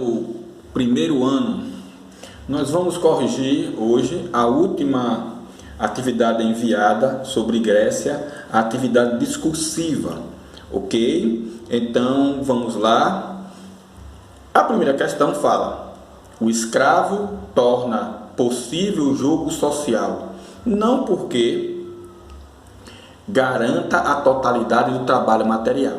do primeiro ano, nós vamos corrigir hoje a última atividade enviada sobre Grécia, a atividade discursiva, ok? Então, vamos lá. A primeira questão fala: o escravo torna possível o jogo social, não porque garanta a totalidade do trabalho material.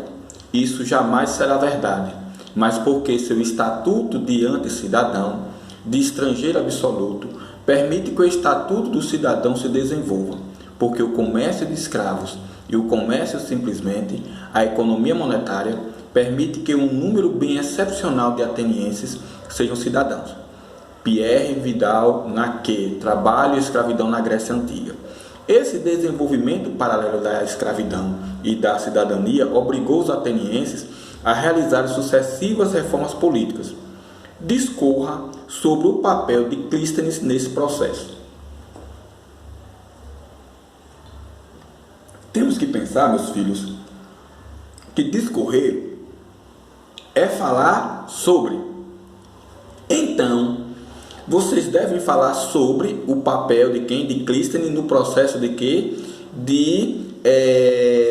Isso jamais será verdade, mas porque seu estatuto de anticidadão, de estrangeiro absoluto, permite que o estatuto do cidadão se desenvolva, porque o comércio de escravos e o comércio simplesmente, a economia monetária, permite que um número bem excepcional de atenienses sejam cidadãos. Pierre Vidal Naquet, Trabalho e Escravidão na Grécia Antiga. Esse desenvolvimento paralelo da escravidão e da cidadania obrigou os atenienses a realizar sucessivas reformas políticas. Discorra sobre o papel de Clístenes nesse processo. Temos que pensar, meus filhos, que discorrer é falar sobre. Então, vocês devem falar sobre o papel de quem? De Clístenes no processo de quê? De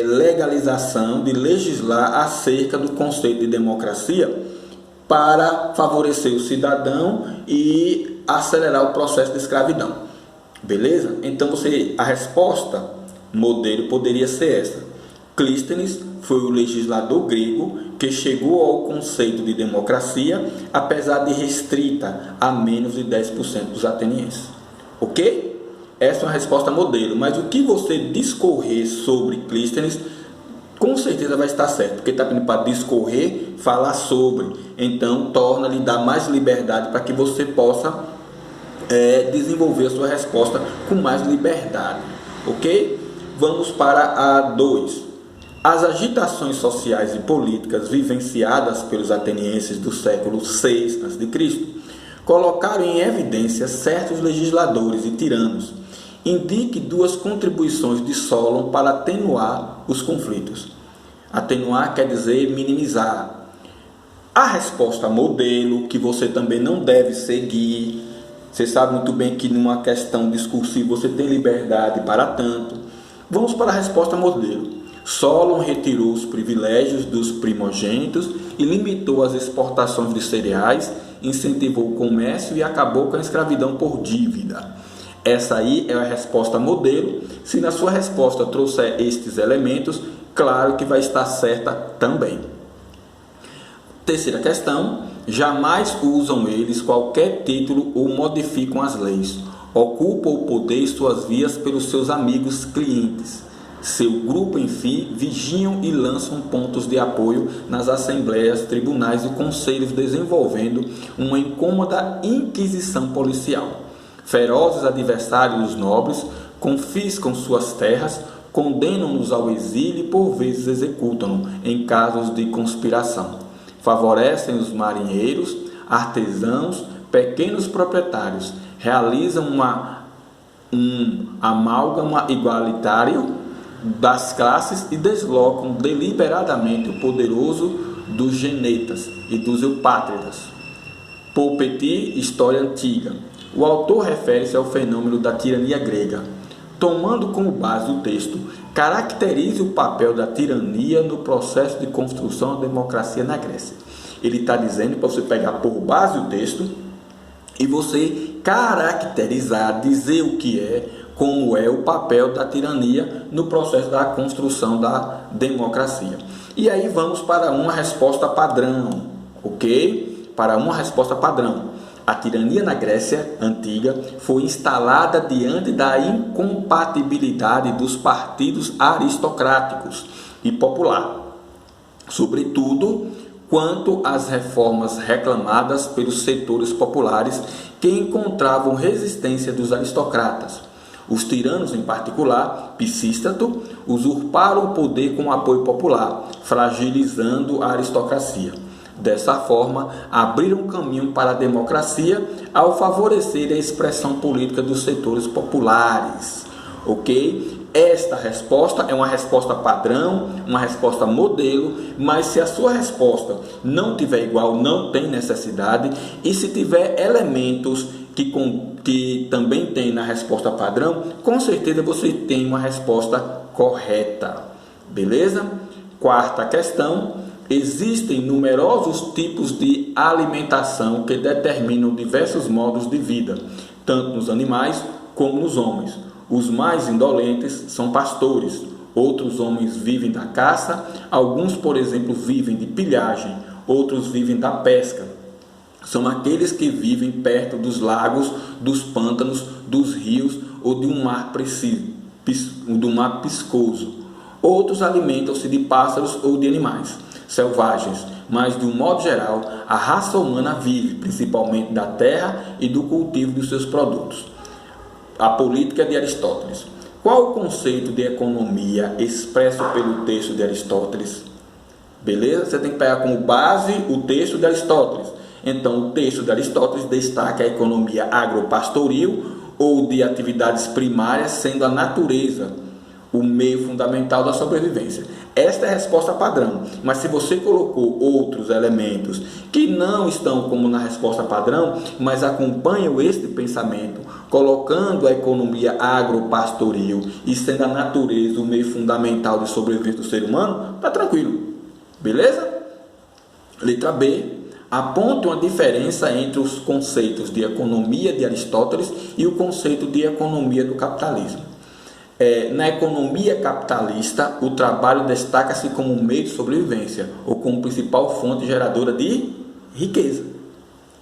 legalização, de legislar acerca do conceito de democracia para favorecer o cidadão e acelerar o processo de escravidão. Beleza? Então, a resposta modelo poderia ser essa. Clístenes foi o legislador grego que chegou ao conceito de democracia, apesar de restrita a menos de 10% dos atenienses. Ok? Essa é uma resposta modelo, mas o que você discorrer sobre Clístenes, com certeza vai estar certo, porque está pedindo para discorrer, falar sobre. Então, lhe dá mais liberdade para que você possa desenvolver a sua resposta com mais liberdade. Ok? Vamos para a 2. As agitações sociais e políticas vivenciadas pelos atenienses do século VI a.C. colocaram em evidência certos legisladores e tiranos. Indique duas contribuições de Solon para atenuar os conflitos. Atenuar quer dizer minimizar. A resposta modelo, que você também não deve seguir. Você sabe muito bem que numa questão discursiva você tem liberdade para tanto. Vamos para a resposta modelo. Solon retirou os privilégios dos primogênitos e limitou as exportações de cereais, incentivou o comércio e acabou com a escravidão por dívida. Essa aí é a resposta modelo. Se na sua resposta trouxer estes elementos, claro que vai estar certa também. Terceira questão: jamais usam eles qualquer título ou modificam as leis. Ocupam o poder e suas vias pelos seus amigos clientes. Seu grupo, enfim, vigiam e lançam pontos de apoio nas assembleias, tribunais e conselhos, desenvolvendo uma incômoda inquisição policial. Ferozes adversários dos nobres, confiscam suas terras, condenam-nos ao exílio e por vezes executam-nos em casos de conspiração. Favorecem os marinheiros, artesãos, pequenos proprietários, realizam um amálgama igualitário das classes e deslocam deliberadamente o poderoso dos genetas e dos eupátridas. Paul Petit, História Antiga. O autor refere-se ao fenômeno da tirania grega. Tomando como base o texto, caracterize o papel da tirania no processo de construção da democracia na Grécia. Ele está dizendo para você pegar por base o texto e você caracterizar, dizer o que é, como é o papel da tirania no processo da construção da democracia. E aí vamos para uma resposta padrão, ok? Para uma resposta padrão. A tirania na Grécia Antiga foi instalada diante da incompatibilidade dos partidos aristocráticos e popular, sobretudo quanto às reformas reclamadas pelos setores populares que encontravam resistência dos aristocratas. Os tiranos, em particular, Pisístrato, usurparam o poder com o apoio popular, fragilizando a aristocracia. Dessa forma, abriram caminho para a democracia ao favorecer a expressão política dos setores populares. Ok? Esta resposta é uma resposta padrão, uma resposta modelo, mas se a sua resposta não tiver igual, não tem necessidade, e se tiver elementos que também tem na resposta padrão, com certeza você tem uma resposta correta. Beleza? Quarta questão: existem numerosos tipos de alimentação que determinam diversos modos de vida, tanto nos animais como nos homens. Os mais indolentes são pastores, outros homens vivem da caça, alguns, por exemplo, vivem de pilhagem, outros vivem da pesca. São aqueles que vivem perto dos lagos, dos pântanos, dos rios ou de um mar piscoso. Outros alimentam-se de pássaros ou de animais selvagens, mas de um modo geral, a raça humana vive principalmente da terra e do cultivo dos seus produtos. A política de Aristóteles. Qual o conceito de economia expresso pelo texto de Aristóteles? Beleza? Você tem que pegar como base o texto de Aristóteles. Então, o texto de Aristóteles destaca a economia agropastoril ou de atividades primárias, sendo a natureza o meio fundamental da sobrevivência. Esta é a resposta padrão, mas se você colocou outros elementos que não estão como na resposta padrão, mas acompanham este pensamento, colocando a economia agropastoril e sendo a natureza o meio fundamental de sobrevivência do ser humano, tá tranquilo. Beleza? Letra B. Aponte uma diferença entre os conceitos de economia de Aristóteles e o conceito de economia do capitalismo. Na economia capitalista, o trabalho destaca-se como um meio de sobrevivência ou como principal fonte geradora de riqueza.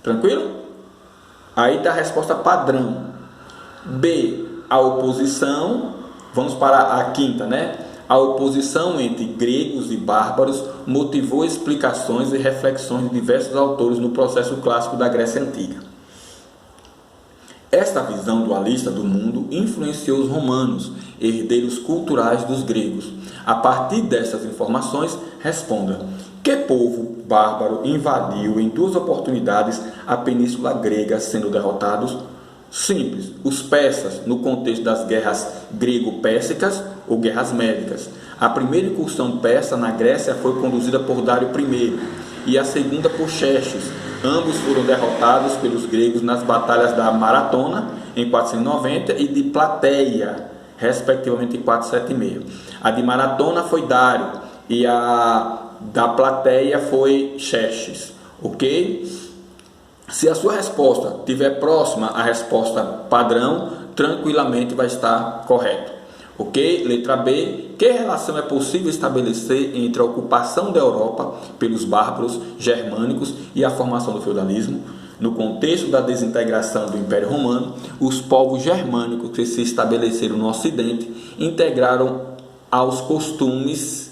Tranquilo? Aí está a resposta padrão. B. A oposição. Vamos para a quinta, né? A oposição entre gregos e bárbaros motivou explicações e reflexões de diversos autores no processo clássico da Grécia Antiga. Esta visão dualista do mundo influenciou os romanos, herdeiros culturais dos gregos. A partir dessas informações, responda: que povo bárbaro invadiu em 2 oportunidades a península grega, sendo derrotados? Simples, os persas, no contexto das guerras grego-pérsicas ou guerras médicas. A primeira incursão persa na Grécia foi conduzida por Dário I e a segunda por Xerxes. Ambos foram derrotados pelos gregos nas batalhas da Maratona, em 490, e de Plateia, respectivamente, em 476. A de Maratona foi Dário e a da Plateia foi Xerxes. Ok? Se a sua resposta estiver próxima à resposta padrão, tranquilamente vai estar correto. Ok? Letra B. Que relação é possível estabelecer entre a ocupação da Europa pelos bárbaros germânicos e a formação do feudalismo? No contexto da desintegração do Império Romano, os povos germânicos que se estabeleceram no Ocidente integraram aos costumes.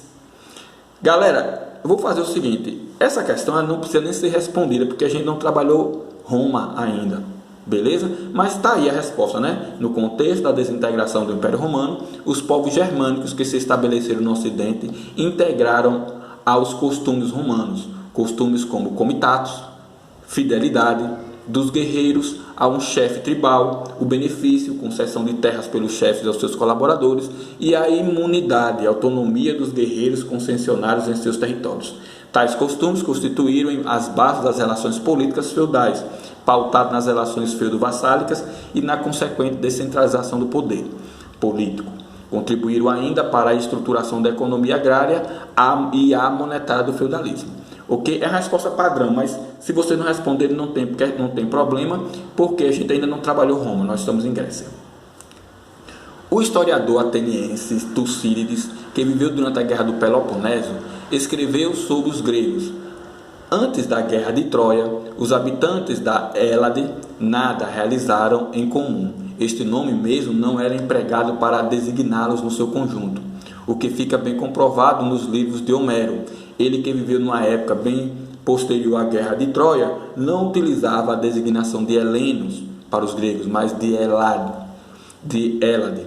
Galera, eu vou fazer o seguinte: essa questão não precisa nem ser respondida, porque a gente não trabalhou Roma ainda. Beleza? Mas está aí a resposta, né? No contexto da desintegração do Império Romano, os povos germânicos que se estabeleceram no Ocidente integraram aos costumes romanos. Costumes como comitatus, fidelidade dos guerreiros a um chefe tribal, o benefício, concessão de terras pelos chefes aos seus colaboradores e a imunidade, a autonomia dos guerreiros concessionários em seus territórios. Tais costumes constituíram as bases das relações políticas feudais, pautado nas relações feudo-vassálicas e na consequente descentralização do poder político. Contribuíram ainda para a estruturação da economia agrária e a monetária do feudalismo. Ok? É a resposta padrão, mas se você não responder, não tem problema, porque a gente ainda não trabalhou Roma, nós estamos em Grécia. O historiador ateniense Tucídides, que viveu durante a Guerra do Peloponeso, escreveu sobre os gregos. Antes da Guerra de Troia, os habitantes da Hélade nada realizaram em comum. Este nome mesmo não era empregado para designá-los no seu conjunto, o que fica bem comprovado nos livros de Homero. Ele, que viveu numa época bem posterior à Guerra de Troia, não utilizava a designação de helenos para os gregos, mas de Hélade.